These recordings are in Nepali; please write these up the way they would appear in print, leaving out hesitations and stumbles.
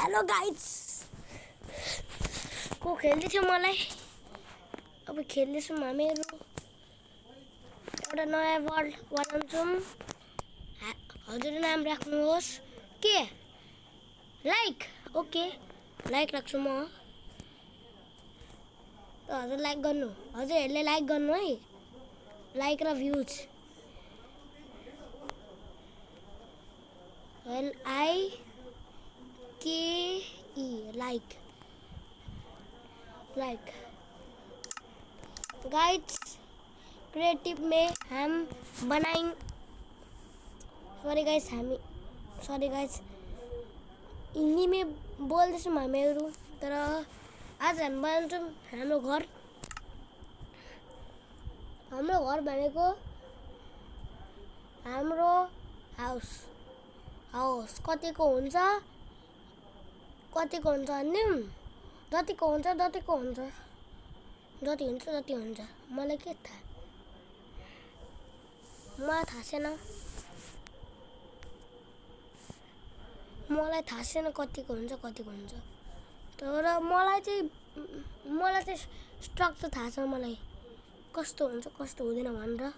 हेलो गाइस को खेल्दै थियो मलाई अब खेल्दैछौँ हामीहरू एउटा नयाँ वर्ल्ड बनाउँछौँ हजुर नाम राख्नुहोस् के लाइक ओके लाइक राख्छु म त हजुर लाइक गर्नु हजुरहरूले लाइक गर्नु है लाइक र views LIKE like guys creative में हम बनाएंगे सॉरी गाइस हिंदी में बोल्दैछौँ हामीहरू तर आज हामी बनाउँछौँ हाम्रो घर भनेको हाम्रो हाउस कतिको हुन्छ अनि जतिको हुन्छ जति हुन्छ मलाई के थाहा मलाई थाहा छैन कतिको हुन्छ तर मलाई चाहिँ स्ट्रक्चर थाहा छ मलाई कस्तो हुन्छ कस्तो हुँदैन भनेर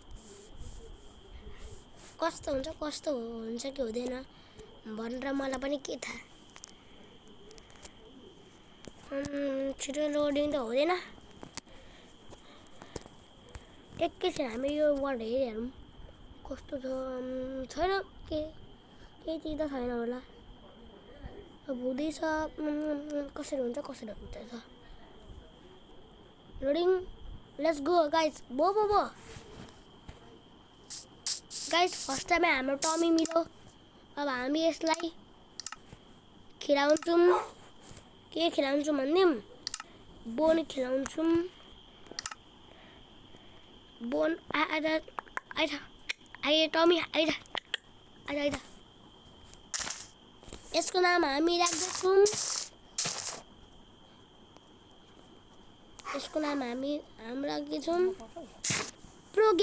कस्तो हुन्छ कि हुँदैन भनेर मलाई पनि के थाहा छिटो लोडिङ त हुँदैन एकैछिन हामी यो वर्ड हेरिहालौँ कस्तो छ छैन केही चिज त छैन होला अब हुँदैछ कसरी हुन्छ त लोडिङ लेट्स गो गाइस बो गाइस फर्स्ट टाइम हाम्रो टमी मिलो अब हामी यसलाई खिलाउँछौँ के खिलाउँछौँ भन्दिम बोन खिलाउँछौँ बोन आइज टमी आइज यसको नाम हामी राख्दैछौँ प्रो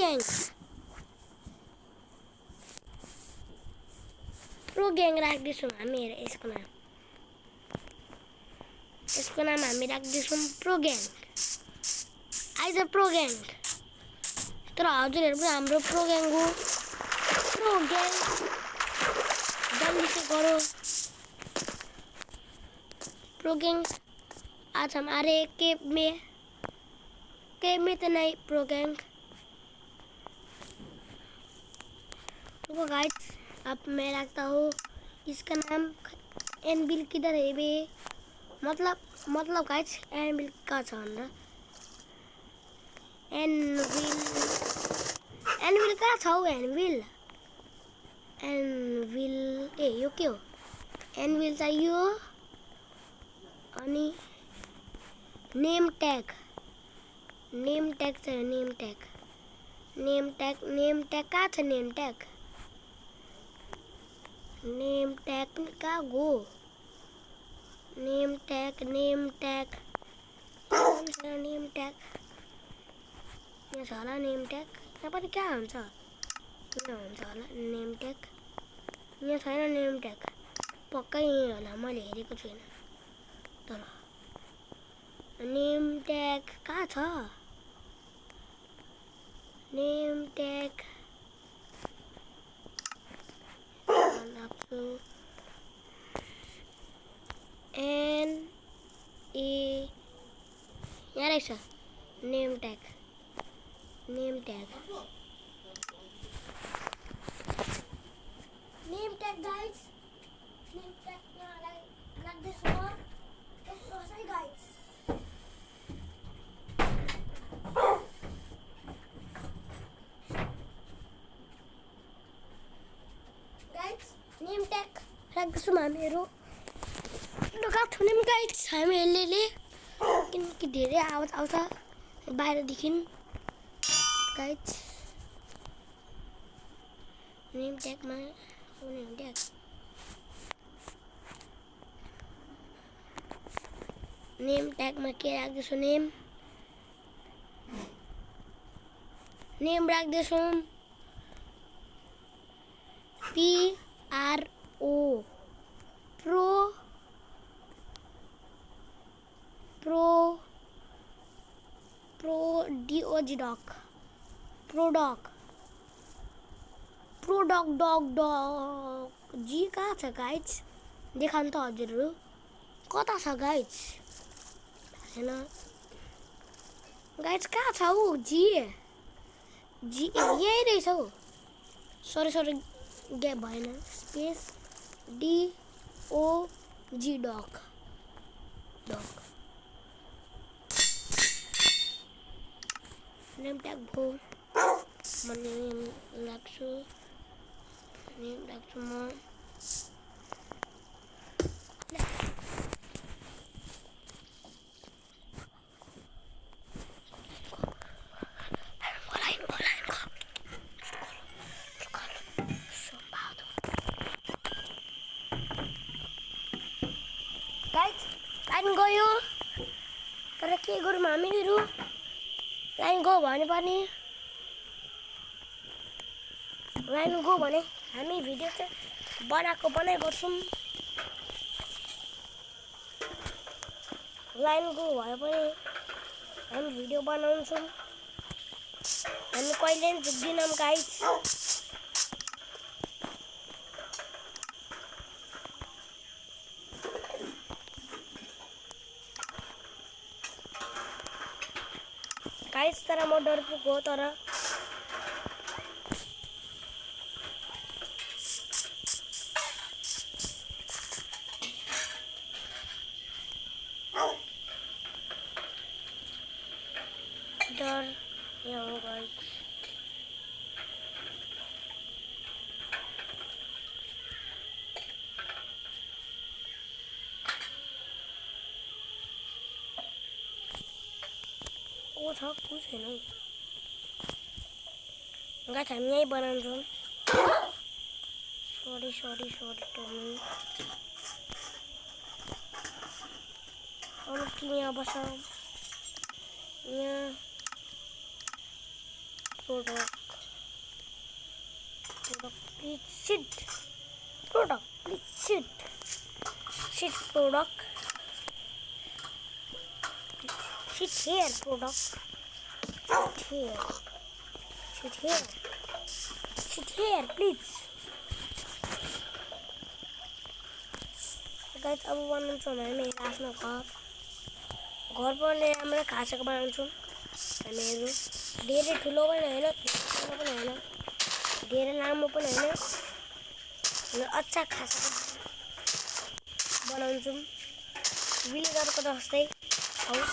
ग्याङ राख्दैछौँ हामी यसको नाम हामी राख्दैछौँ प्रो ग्याङ आइज प्रो ग्याङ तर हजुरहरू पनि हाम्रो प्रो ग्याङ हो जल्दी से करो प्रो ग्याङ आज हमारे केप में तो नहीं प्रो गैंग तो गाइस अब मैं रखता हूँ इसका नाम एनविल किधर है बे मतलब गाइस एनविल कहाँ छ भनेर एनविल कहाँ छ हौ एनविल ए यो के हो एनविल चाहियो अनि नेम टैग चाहियो नेम टैग कहाँ छ नेम टैग कहाँ गो नेम टैग यहाँ छ होला नेम टैग यहाँ पनि कहाँ हुन्छ यहाँ हुन्छ होला नेम टैग यहाँ छैन नेम टैग पक्कै यहीँ होला मैले हेरेको छुइनँ तर नेम टैग कहाँ छ नेम टैग यहाँ रहेछ name tag guys name tag यहाँ राख्दैछु म है गाइस नेम टैग राख्दैछौँ हामीहरू लगाएको छौँ गाइस हामीहरूले किनकि धेरै आवाज आउँछ बाहिरदेखि गाइस नेम ट्यागमा के राख्दैछु नेम राख्दैछौँ PRO pro Pro DOG dog dog ji कहाँ छ गाइज देखाउनु त हजुरहरू कता छ गाइज छैन गाइज कहाँ छ ऊ जी यही रहेछ हौ सरी ग्याप भएन space DOG dog name tag भो म नेम राख्छु म लाइन गयो तर के गरौँ हामीहरू लाइन गयो भने हामी भिडियो चाहिँ बनाइ गर्छौँ लाइन गयो भए पनि हामी भिडियो बनाउँछौँ हामी कहिले पनि झुक्दैनौँ गाइज तर म डरपोक हो तर डर यहाँ हो गाइस को छ को छैन गाइस हामी यही बनाउँछौँ सरी टमी अब तिमी यहाँ बस यहाँ product please sit product sit here product sit here please guys अब बनाउँछौँ हामी आफ्नो घर पनि राम्रो खासको बनाउँछौँ हामीहरू धेरै ठुलो पनि हैन सानो पनि हैन धेरै लामो पनि हैन अच्छा खासको बनाउँछौँ विलेजरको जस्तै हाउस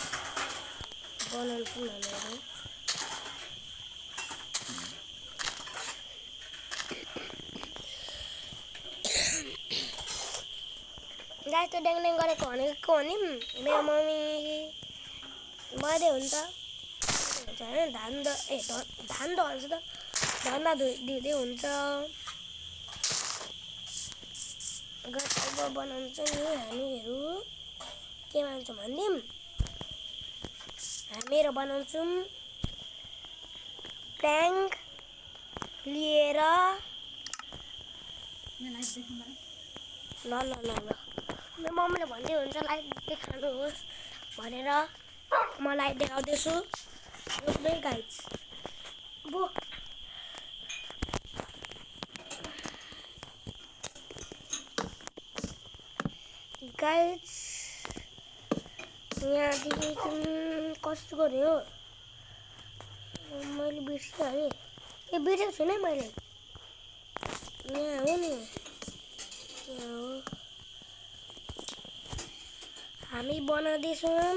बनाउँछौँ हामीहरू गाइस त्यो ड्याङ गरेको भनेको हो नि मेरो मम्मी बर्डे हुन्छ हैन धान त भन्छ त धन्दा दिँदै हुन्छ गाइस अब बनाउँछौँ नि हामीहरू के भन्छौँ भन्दिम हामीहरू बनाउँछौँ प्र्याङ्क लिएर ल मेरो मम्मीले भन्दै हुन्छ लाइट देखाउनुहोस् भनेर म लाइट देखाउँदैछु रोक्दै गाइस बो गाइस यहाँदेखि कस्तो गऱ्यो मैले बिर्सिहालेँ ए बिर्सेको छुइनँ मैले यहाँ हो नि यहाँ हो हामी बनाउँदैछौँ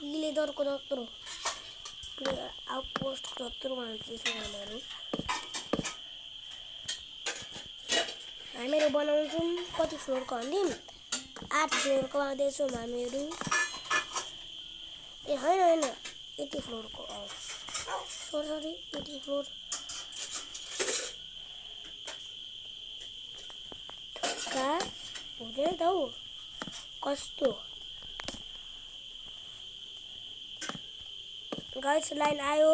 विलेजरको जत्रो आउटपोस्ट जत्रो बनाउँदैछौँ हामीहरू बनाउँछौँ कति फ्लोरको भन्दिम 8 फ्लोरको बनाउँदैछौँ हामीहरू ए होइन 80 फ्लोरको सरी 80 फ्लोर का हुँदैन त हौ कस्तो गाइस लाइन आयो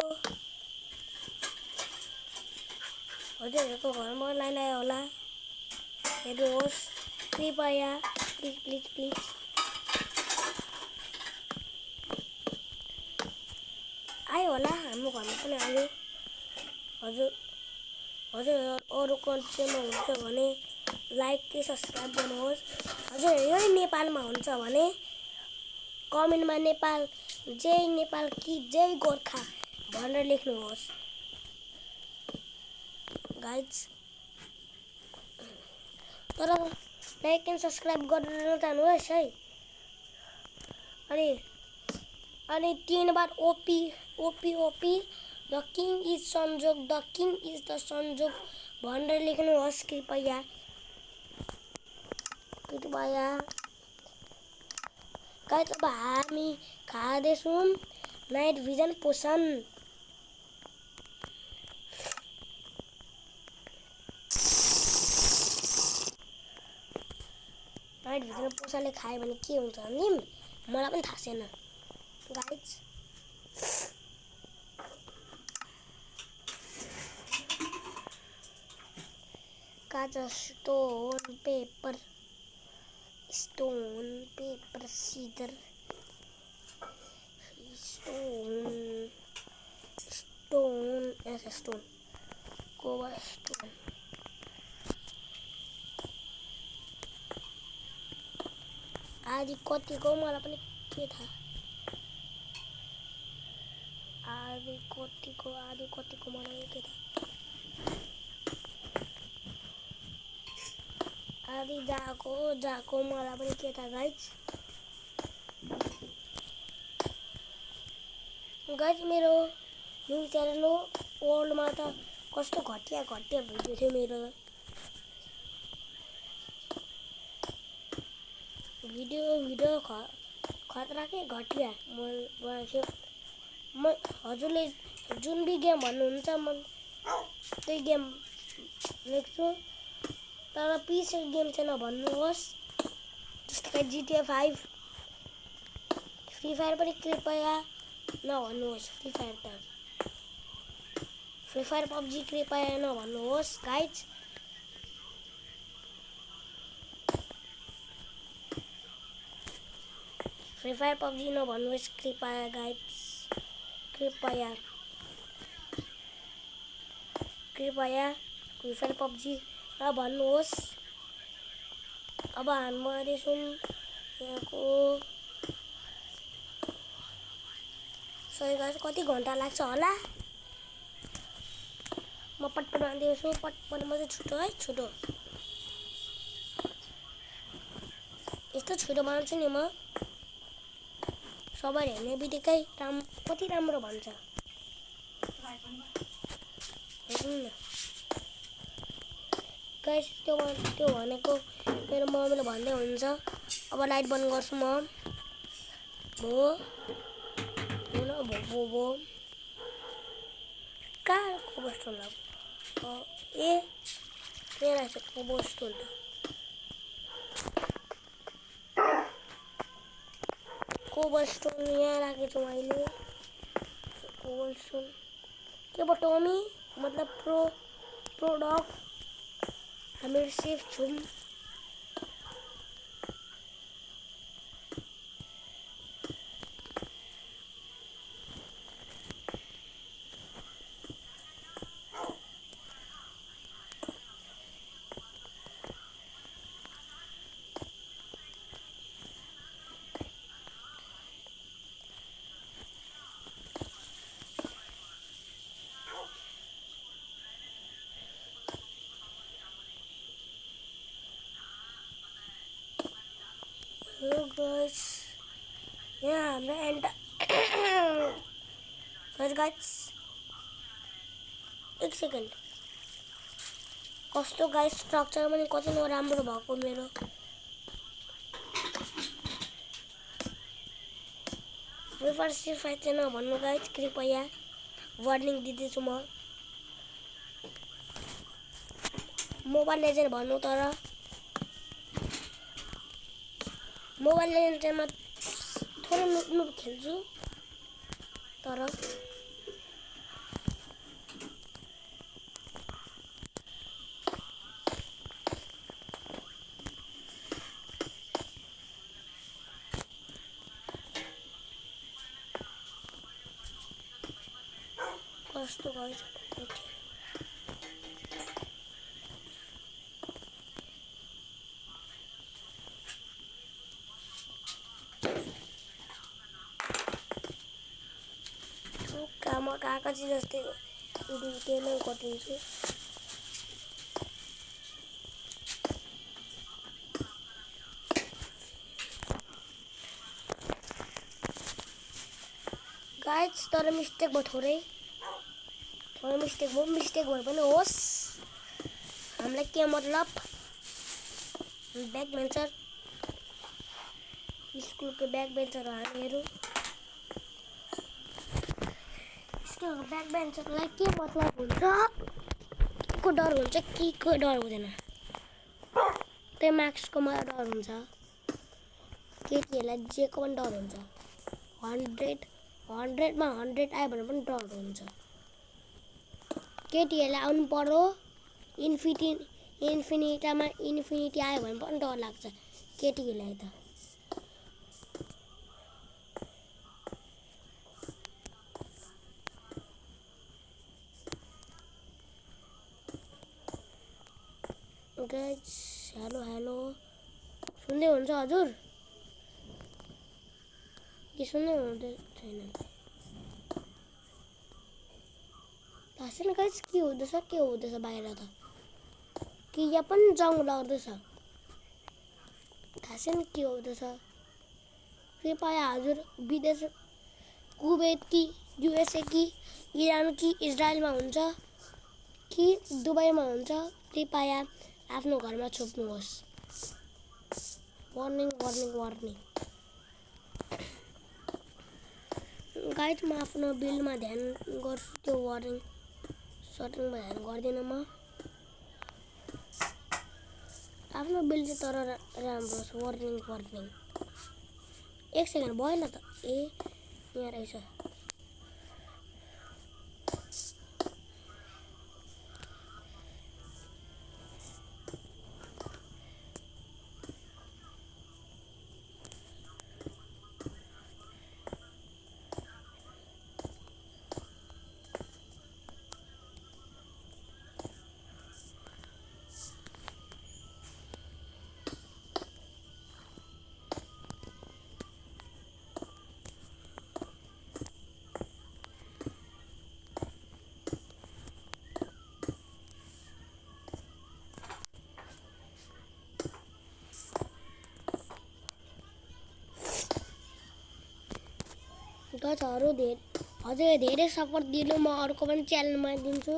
हजुरहरूको घरमा लाइन आयो होला हेर्नुहोस् कृपया प्लिज आयो होला, हाम्रो घरमा पनि आयो। हजुर अरू कन्ट्रीमा हुन्छ भने लाइक कि सब्सक्राइब गर्नुहोस्। हजुर यही नेपालमा हुन्छ भने कमेन्टमा नेपाल जय नेपाल कि जय गोर्खा भनेर लेख्नुहोस् गाइज। तर लाइक एन्ड सब्सक्राइब गरेर नजानुहोस् है। अनि 3 बार ओपी द किङ इज संजोग, द किङ इज द संजोग भनेर लेख्नुहोस् कृपया। गाइस अब हामी खाँदैछौँ नाइट भिजन पोसन। नाइट भिजन पोसनले खायो भने के हुन्छ नि मलाई पनि थाहा छैन गाइस। काचा स्टोन पेपर सीजर स्टोन कोबास्टोन। आदि कतिको मलाई पनि के थाहा। आदि कतिको मलाई के थाहा। आदि जाको मलाई पनि के थाहा गाइज। मेरो न्युज च्यानल हो वर्ल्डमा त कस्तो घटिया भिडियो थियो मेरो। भिडियो खतराकै घटिया बनाएको थियो। हजुरले जुन भी गेम भन्नुहुन्छ म त्यही गेम लेख्छु। तर पिसी गेम चाहिँ नभन्नुहोस् जस्तै GTA 5 फ्री फायर पनि कृपया नभन्नुहोस्। फ्री फायर पब्जी कृपया नभन्नुहोस् गाइज। फ्री फायर पब्जी नभन्नुहोस् कृपया गाइज। कृपया फ्री फायर पब्जी नभन्नुहोस्। अब हामी आउँदैछौँ यहाँको। सही गाइस कति घन्टा लाग्छ होला। म पटपट आउँदैछु। पटपट मात्रै छिटो है छिटो। यस्तो छिटो बनाउँछु नि म सबैले हेर्ने बित्तिकै कति राम्रो भन्छ। गाइस त्यो भनेको मेरो मम्मीले भन्दै हुन्छ। अब लाइट बन्द गर्छु म। भो कहाँ कोबस्टोन यहाँ रहेछ कोबस्टोन। कोबस्टोन यहाँ राखेको छु मैले। कोबस्टोन के पो टोमी मतलब प्रोडक्ट हामी सेफ छौँ। हेलो गाइस यहाँ हाम्रो सरी गाइस एक सेकेन्ड। कस्तो गाइस स्ट्रक्चर पनि कति नराम्रो भएको मेरो। रिभर्स फाइट चाहिँ नभन्नु गाइस कृपया वार्निङ दिँदैछु म। मोबाइल लेजेन्ड भन्नु तर मोबाइल लेजेन्ड चाहिँ म थोरै नुब खेल्छु तर कस्तो गाइस काम कागज जस्तै दुईटैमा कटिन्छु गाइस तर मिस्टेक भयो थोरै मिस्टेक भए पनि होस् हामीलाई के मतलब ब्याक बेन्चर स्कुलको ब्याक बेन्चर हो हामीहरू स्कुलको ब्याक बेन्चरलाई के मतलब हुन्छ को डर हुन्छ कि को डर हुँदैन त्यही मार्क्सको मलाई डर हुन्छ केटीहरूलाई जेको पनि डर हुन्छ 100मा 100 आयो भने पनि डर हुन्छ केटीहरूलाई आउनु पर्यो इन्फिनिटी आयो भने पनि डर लाग्छ केटीहरूलाई त गाइस हेलो सुन्दै हुन्छ हजुर के सुन्दै हुँदै छैन थाहा छैन गाइस के हुँदैछ बाहिर त कि यहाँ पनि जङ लाग्दैछ थाहा छैन के हुँदैछ कृपया हजुर विदेश कुवेत कि युएसए कि इरान कि इजरायलमा हुन्छ कि दुबईमा हुन्छ कृपया आफ्नो घरमा छोप्नुहोस् वार्निङ गाइड म आफ्नो बिलमा ध्यान गर्छु त्यो वार्निङ सटिङमा ध्यान गर्दिनँ म आफ्नो बिल चाहिँ तर राम्रो छ वार्निङ एक सेकेन्ड भएन त ए यहाँ रहेछ गाइसहरु अझै धेरै सपोर्ट दिनु म अर्को पनि च्यानलमा दिन्छु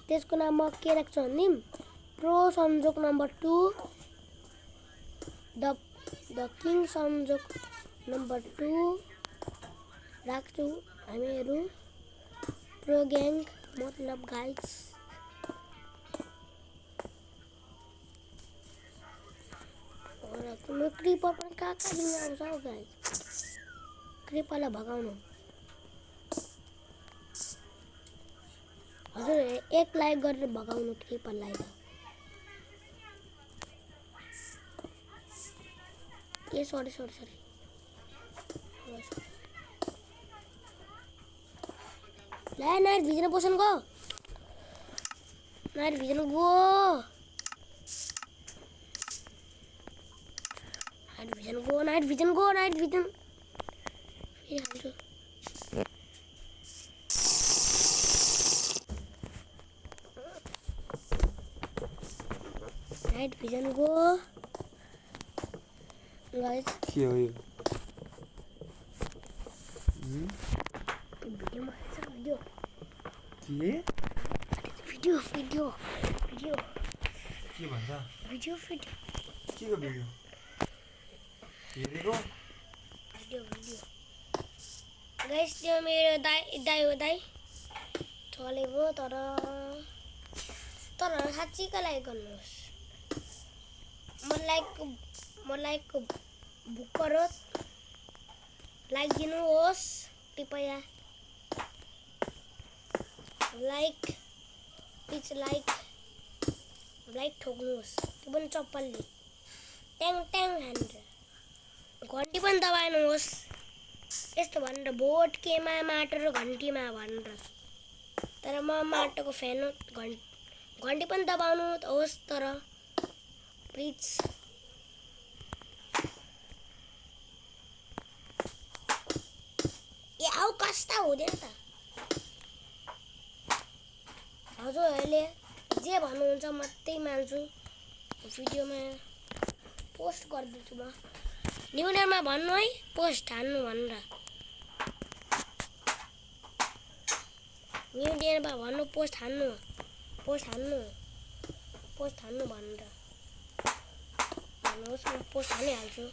त्यसको नाम म के राख्छु भने प्रो संजोग नम्बर 2 द किङ संजोग नम्बर 2 राख्छु हामीहरु प्रो ग्याङ मतलब गाइस और तुम क्रीपर पनि कहाँ लिन आउँछ गाइस क्रीपरलाई भगाउनु हजुर एक लाइक गरेर भगाउनु क्रीपरलाई ए सरी ला नाइट भिजन पोसन go night vision night vision go guys के हो यो भिडियो के भन्छ भिडियो के को भिडियो हेरेको गाइस त्यो मेरो दाइ हो चलेको तर साँच्चीका लाइक गर्नुहोस् म लाइकको भुक्कर हो लाइक दिनुहोस् कृपया प्लिज लाइक ठोक्नुहोस् त्यो पनि चप्पलले ट्याङ हानेर घन्टी पनि दबाउनुहोस् यस्तो भनेर भोट केमा माटर घन्टीमा भनेर घरमा माटोको फ्यान घन्टी पनि दबाउनु होस् तर प्लिज। ए आउ कस्ता हुँदैन त हजुरहरूले जे भन्नुहुन्छ म त्यही मान्छु। भिडियोमा पोस्ट गरिदिन्छु म। न्यु इयरमा भन्नु है पोस्ट हान्नु भनेर। न्यु इयरमा भन्नु पोस्ट हान्नु भनेर भन्नुहोस्। म पोस्ट हानिहाल्छु।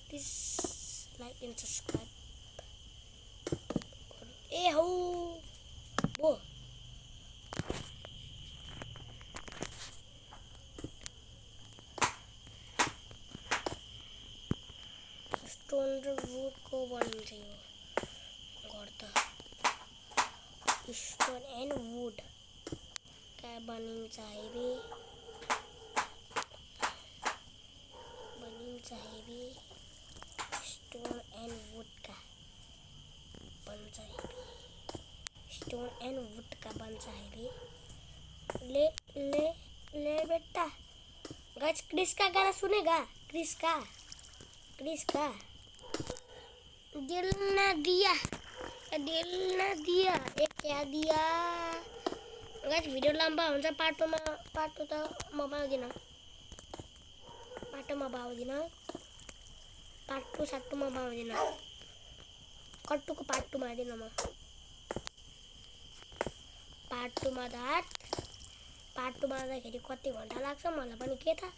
Please like and subscribe. ए हौ बो स्टोन र वुडको बनिन्छ यो घर त। स्टोन एन्ड वुड का बनिन्छ हेभी स्टोन एन्ड वुड का बन्छ हेभी। ले बेटा गाइस क्रिस का गाना सुनेगा? क्रिस का दिल ना दिया एक क्या दिया। गाइस भिडियो लम्बा हुन्छ पार्ट 2 त म पाउँदिन। पार्ट 2 म पाउँदिन। कट्टुको पार्ट 2 मा हाल्दिन म। पार्ट 2 मा आउँदाखेरि कति घन्टा लाग्छ मलाई पनि के थाहा।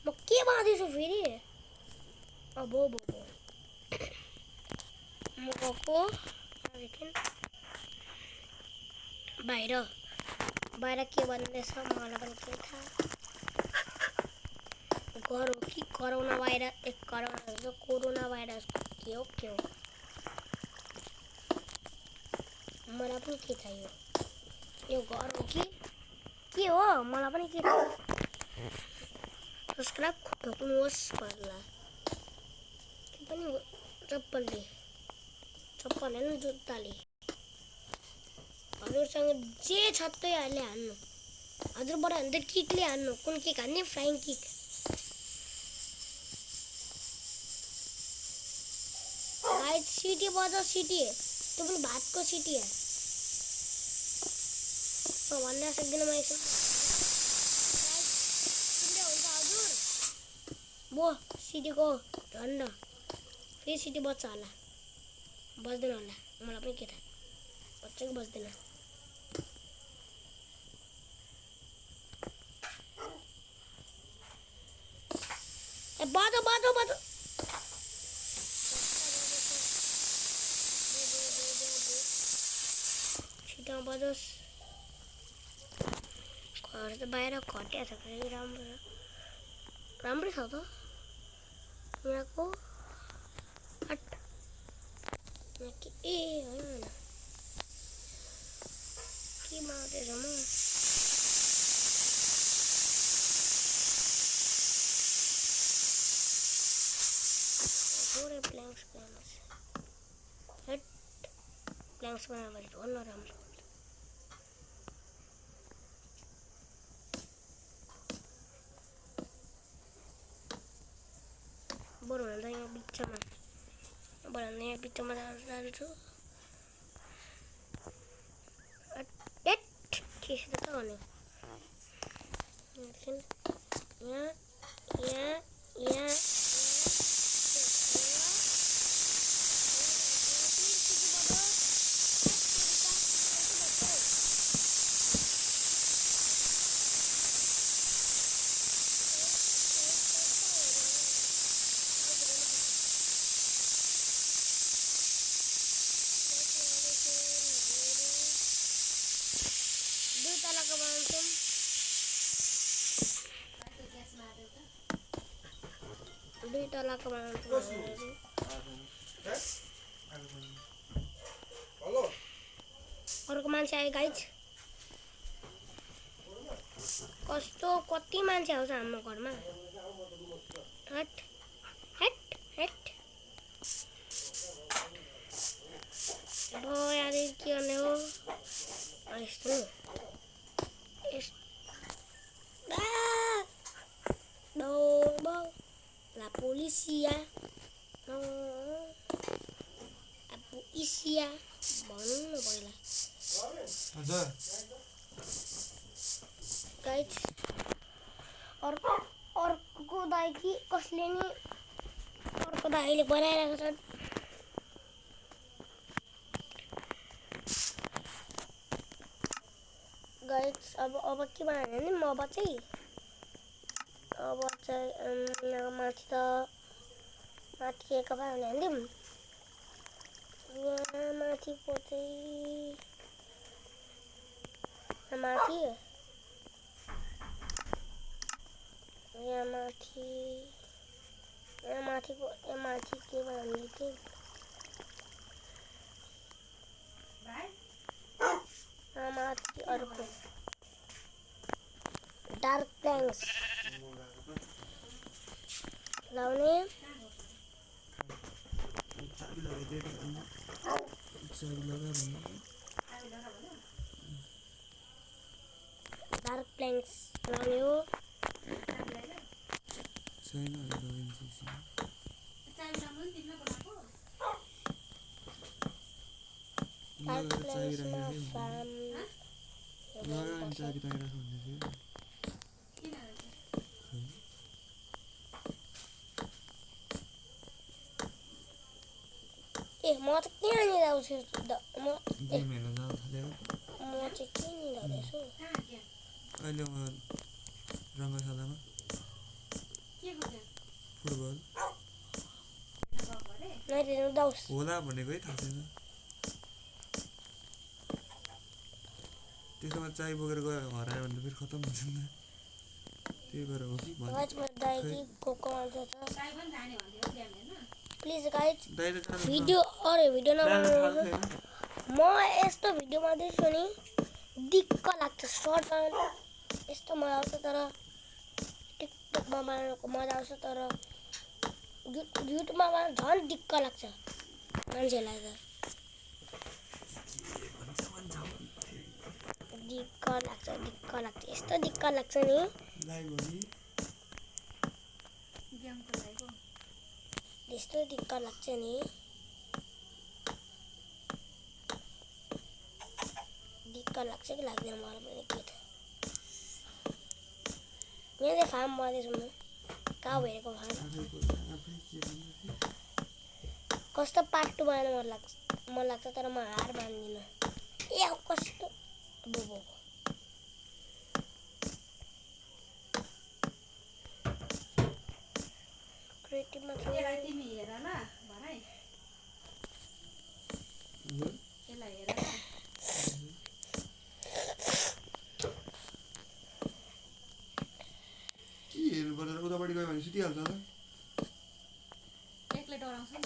म के भन्दैछु फेरि? अबो म गएको बाहिर के भन्दैछ मलाई पनि के थाहा। घर हो कि कोरोना भाइरस के हो मलाई पनि के थाहा। यो घर हो कि के हो मलाई पनि के थाहा। सब्सक्राइब ठोक्नुहोस् पर्ला। के पनि चप्पल हैन जुत्ताले। हजुरसँग जे छ त्यही हान्नु। हजुरबाट भन्दा किकले हान्नु। कुन किक हान्ने? Flying kick. गाइस सिटी बजाऊ सिटी। त्यो पनि भातको सिटी हो। म भन्न सक्दिनँ म यसो। बो सिटीको झन् फेरि सिटी बज्छ होला बज्दैन होला मलाई पनि के थाहा। बज्छ कि बज्दैन। ए बजो छिटो बजोस्। घर त बाहिर खटिया छ फेरि राम्रै छ त यहाँको। ए होइन के माउँदैछ म। थोरै प्ल्याङ्क्स बनायो भने झन् नराम्रो। बरु भन्दा यहाँ बिचमा जान्छु। ठिक त भने यहाँ दुई तलाको बनाउँछु। अर्को मान्छे आयो गाइज। कति मान्छे आउँछ हाम्रो घरमा। हट हट हट भयो यार के गर्ने हो यस्तो no la policía no la policía भन्नु पहिला हजुर गाइज अर्को दाइ कि कसले नि अर्को दाइले बनाइरहेको छन् गाइज अब के बनायो भने अब चाहिँ यहाँ माथि त माथि एक बनाइदिउँ यहाँ माथिको चाहिँ माथि यहाँ माथिको यहाँ माथि के बनाउने थिएँ यहाँ माथि अर्को डार्क प्लैंक्स लाउने डार्क प्लैंक्स लाउने हो डार्क प्लैंक्समा फार्म ए म त के आनी जाउँछु म चाहिँ के नि जाँदैछु अहिले म रङ्गशालामा फुटबल नहेर्नु जाओस् होला भनेकै थाहा छैन त्यसमा चाय बोकेर गयो हरायो भने फेरि खत्तम हुन्छ नि त्यही भएर हो कि गाइज म दाइ कि कोको आउँछ प्लिज गाइज भिडियो अरे भिडियो नबनाउनु म यस्तो भिडियो मार्दैछु नि दिक्क लाग्छ सर्टमा यस्तो मजा आउँछ तर टिकटकमा बनाउनुको मजा आउँछ तर युट्युबमा बनाउनु झन् दिक्क लाग्छ मान्छेलाई त दिक्क लाग्छ यस्तो दिक्क लाग्छ नि यस्तो दिक्क लाग्छ नि दिक्क लाग्छ कि लाग्दैन मलाई पनि के त यहाँ चाहिँ फार्म गर्दैछु म कहाँ भइरहेको फार्म कस्तो पार्ट 2 बनाउन मन लाग्छ तर म हार मान्दिनँ ए कस्तो बोबो क्रिएटिभमा छु तिमी हेर ल भनाइ यसलाई हेर के हेर्नुपर्छ उतापट्टि गयो भने सुतिहाल्छ होला एक्लै डराउँछ नि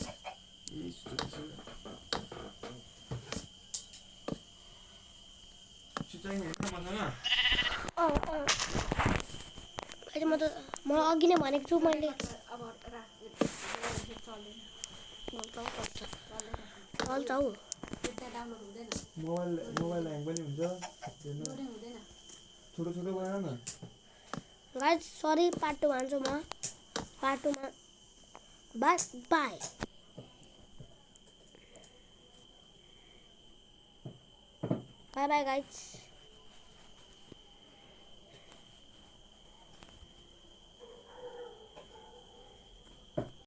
म अघि नै भनेको छु मैले अब राख चल्छ हौ डाउनलोड हुँदैन मोबाइल ह्याङ पनि हुन्छ लोडिङ हुँदैन छोटो छोटो बनायो न गाइज सरी पार्ट 2 भन्छु म पार्ट 2 मा बाई बाई गाइज